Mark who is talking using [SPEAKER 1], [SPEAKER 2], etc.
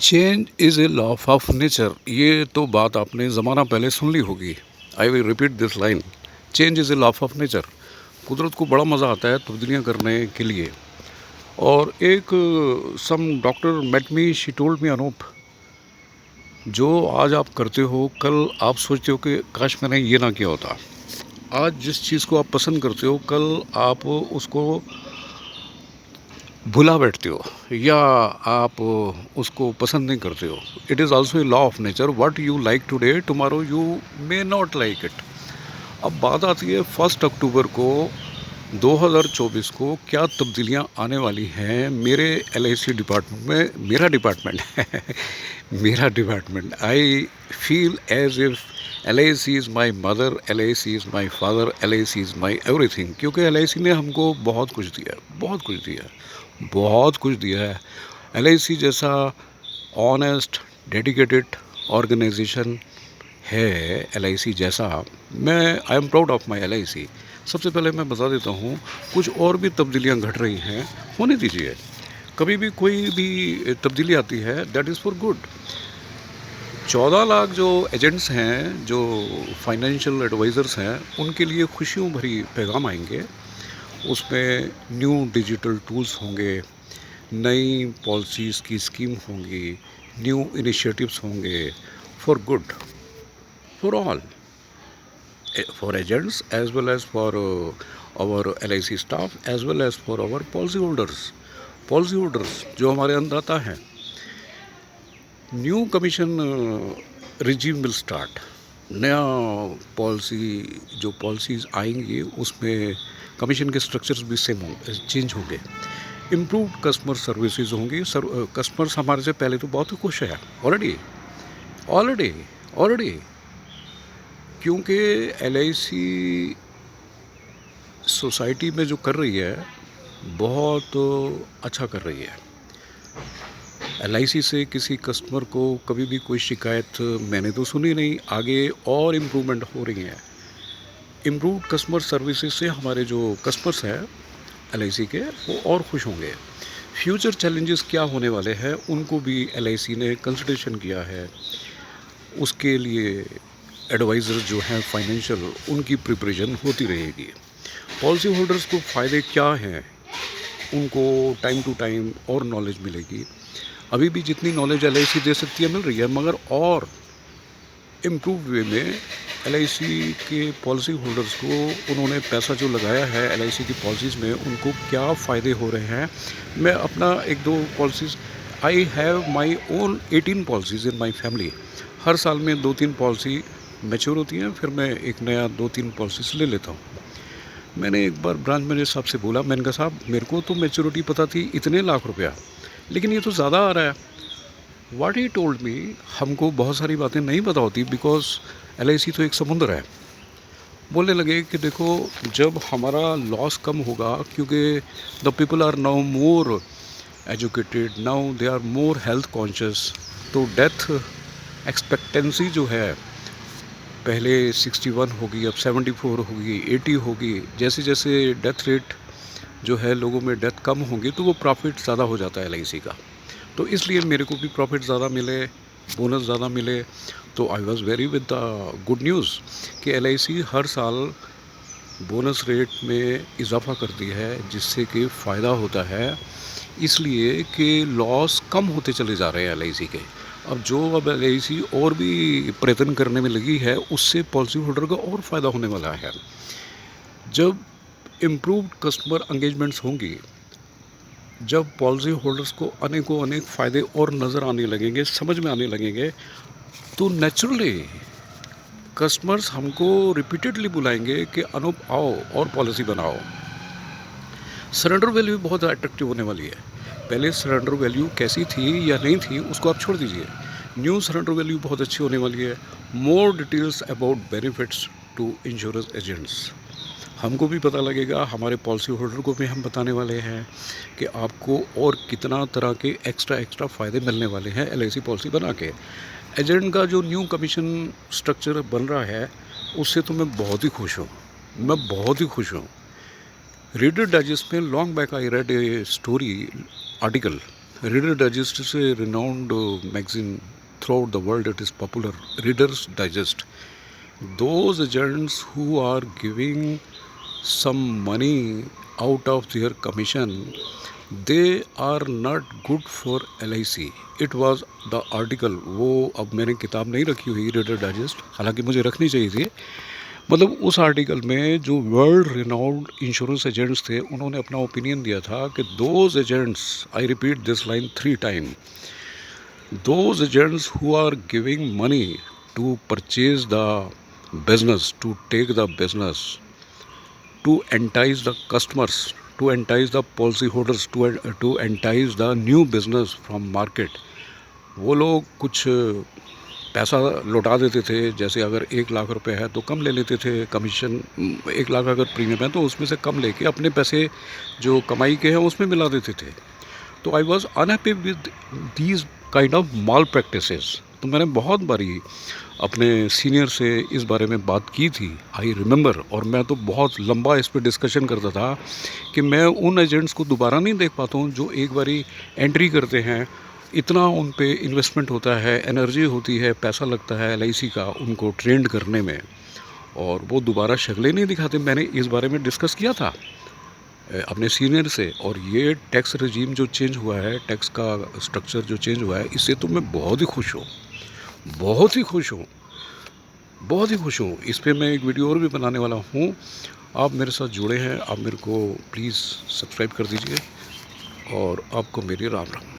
[SPEAKER 1] Change is a law of nature. ये तो बात आपने ज़माना पहले सुन ली होगी। I will repeat this line. Change is a law of nature. कुदरत को बड़ा मज़ा आता है तब्दीलियाँ करने के लिए। और एक some doctor met me, she told me, Anoop, जो आज आप करते हो कल आप सोचते हो कि काश मैंने ये ना किया होता। आज जिस चीज़ को आप पसंद करते हो कल आप उसको भुला बैठते हो या आप उसको पसंद नहीं करते हो। It is also a law of nature. What you like today tomorrow you may not like it. अब बात आती है 1 अक्टूबर को 2024 को क्या तब्दीलियां आने वाली हैं मेरे LIC डिपार्टमेंट में। मेरा डिपार्टमेंट है मेरा department. I feel as if LIC is my mother, LIC is my father, LIC is my everything. क्योंकि LIC ने हमको बहुत कुछ दिया है, बहुत कुछ दिया है, बहुत कुछ दिया है। LIC जैसा ऑनेस्ट डेडिकेटेड ऑर्गेनाइजेशन है, LIC जैसा, मैं I am proud of my LIC। सबसे पहले मैं बता देता हूँ, कुछ और भी तब्दीलियाँ घट रही हैं, होने दीजिए। कभी भी कोई भी तब्दीली आती है that is for good. 14 lakh जो एजेंट्स हैं, जो फाइनेंशियल एडवाइज़र्स हैं, उनके लिए खुशियों भरी पैगाम आएंगे। उसमें न्यू डिजिटल टूल्स होंगे, नई पॉलिसीज़ की स्कीम होंगी, न्यू इनिशिएटिव्स होंगे for good, for all, for agents as well as for our LIC staff as well as for our policy holders जो हमारे अंदर हैं। New commission regime will start. नया पॉलिसी, जो पॉलिसीज़ आएंगी उसमें कमीशन के स्ट्रक्चर्स भी सेम चेंज होंगे। इम्प्रूव्ड कस्टमर सर्विसेज होंगी। कस्टमर्स हमारे से पहले तो बहुत ही खुश है ऑलरेडी, क्योंकि LIC सोसाइटी में जो कर रही है बहुत अच्छा कर रही है। LIC से किसी कस्टमर को कभी भी कोई शिकायत मैंने तो सुनी नहीं। आगे और इम्प्रूवमेंट हो रही है। इम्प्रूव्ड कस्टमर सर्विसेज से हमारे जो कस्टमर्स हैं LIC के, वो और खुश होंगे। फ्यूचर चैलेंजेस क्या होने वाले हैं उनको भी LIC ने कंसिडरेशन किया है। उसके लिए एडवाइज़र जो हैं फाइनेंशियल, उनकी प्रिपरेशन होती रहेगी। पॉलिसी होल्डर्स को फ़ायदे क्या हैं, उनको टाइम टू टाइम और नॉलेज मिलेगी। अभी भी जितनी नॉलेज LIC दे सकती है मिल रही है, मगर और इम्प्रूव वे में LIC के पॉलिसी होल्डर्स को उन्होंने पैसा जो लगाया है LIC की पॉलिसीज़ में, उनको क्या फ़ायदे हो रहे हैं। मैं अपना 1-2 policies, I have my own 18 policies in my family. हर साल में 2-3 पॉलिसी मैच्योर होती हैं, फिर मैं एक नया 2-3 पॉलिसीज ले लेता हूँ। मैंने एक बार ब्रांच मैनेजर साहब से बोला, मैंने कहा साहब मेरे को तो मैच्योरिटी पता थी इतने लाख रुपया, लेकिन ये तो ज़्यादा आ रहा है। व्हाट ही टोल्ड मी, हमको बहुत सारी बातें नहीं पता होती, बिकॉज LIC तो एक समुंदर है। बोलने लगे कि देखो, जब हमारा लॉस कम होगा, क्योंकि the people are now more educated, now they are more health conscious, तो डेथ एक्सपेक्टेंसी जो है पहले 61 होगी, अब 74 होगी, 80 होगी। जैसे जैसे डेथ रेट जो है, लोगों में डेथ कम होंगी, तो वो प्रॉफिट ज़्यादा हो जाता है LIC का। तो इसलिए मेरे को भी प्रॉफिट ज़्यादा मिले, बोनस ज़्यादा मिले। तो I was very with the good news कि LIC हर साल बोनस रेट में इजाफा करती है, जिससे कि फ़ायदा होता है, इसलिए कि लॉस कम होते चले जा रहे हैं LIC के। अब LIC और भी प्रयत्न करने में लगी है, उससे पॉलिसी होल्डर का और फ़ायदा होने वाला है। जब इम्प्रूव्ड कस्टमर एंगेजमेंट्स होंगी, जब पॉलिसी होल्डर्स को अनेक फ़ायदे और नज़र आने लगेंगे, समझ में आने लगेंगे, तो नेचुरली कस्टमर्स हमको रिपीटेडली बुलाएंगे कि अनूप आओ और पॉलिसी बनाओ। सरेंडर वैल्यू बहुत अट्रैक्टिव होने वाली है। पहले सरेंडर वैल्यू कैसी थी या नहीं थी उसको आप छोड़ दीजिए, न्यू सरेंडर वैल्यू बहुत अच्छी होने वाली है। More details about benefits to insurance agents, हमको भी पता लगेगा, हमारे पॉलिसी होल्डर को भी हम बताने वाले हैं कि आपको और कितना तरह के एक्स्ट्रा फ़ायदे मिलने वाले हैं LIC पॉलिसी बना के। एजेंट का जो न्यू कमीशन स्ट्रक्चर बन रहा है, उससे तो मैं बहुत ही खुश हूँ। रीडर डाइजेस्ट में long back I read a story article Reader Digest से renowned magazine throughout the world, it is popular, Reader's Digest. Those agents who are giving some money out of their commission, they are not good for LIC. It was the article. वो अब मैंने किताब नहीं रखी हुई reader digest, हालांकि मुझे रखनी चाहिए थी. मतलब उस आर्टिकल में जो वर्ल्ड रिनाउंड इंश्योरेंस एजेंट्स थे उन्होंने अपना ओपिनियन दिया था कि those agents, I repeat this line 3 time, those agents who are giving money to purchase the business, to take the business, to entice the customers, to entice the policyholders, to entice the new business from market, वो लोग कुछ पैसा लौटा देते थे. जैसे अगर 1 लाख रुपए है तो कम ले लेते थे कमीशन. 1 लाख अगर प्रीमियम है तो उसमें से कम लेके अपने पैसे जो कमाई के हैं उसमें मिला देते थे. तो I was unhappy with these kind of mall practices. तो मैंने बहुत बारी अपने सीनियर से इस बारे में बात की थी, आई रिमेंबर. और मैं तो बहुत लंबा इस पर डिस्कशन करता था कि मैं उन एजेंट्स को दोबारा नहीं देख पाता हूँ जो एक बारी एंट्री करते हैं, इतना उन पे इन्वेस्टमेंट होता है, एनर्जी होती है, पैसा लगता है LIC का उनको ट्रेंड करने में, और वो दोबारा शक्लें नहीं दिखाते. मैंने इस बारे में डिस्कस किया था अपने सीनियर से. और ये टैक्स रजीम जो चेंज हुआ है, टैक्स का स्ट्रक्चर जो चेंज हुआ है, इससे तो मैं बहुत ही खुश हूँ, बहुत ही खुश हूँ, बहुत ही खुश हूँ. इस पर मैं एक वीडियो और भी बनाने वाला हूँ. आप मेरे साथ जुड़े हैं, आप मेरे को प्लीज़ सब्सक्राइब कर दीजिए, और आपको मेरी राम राम.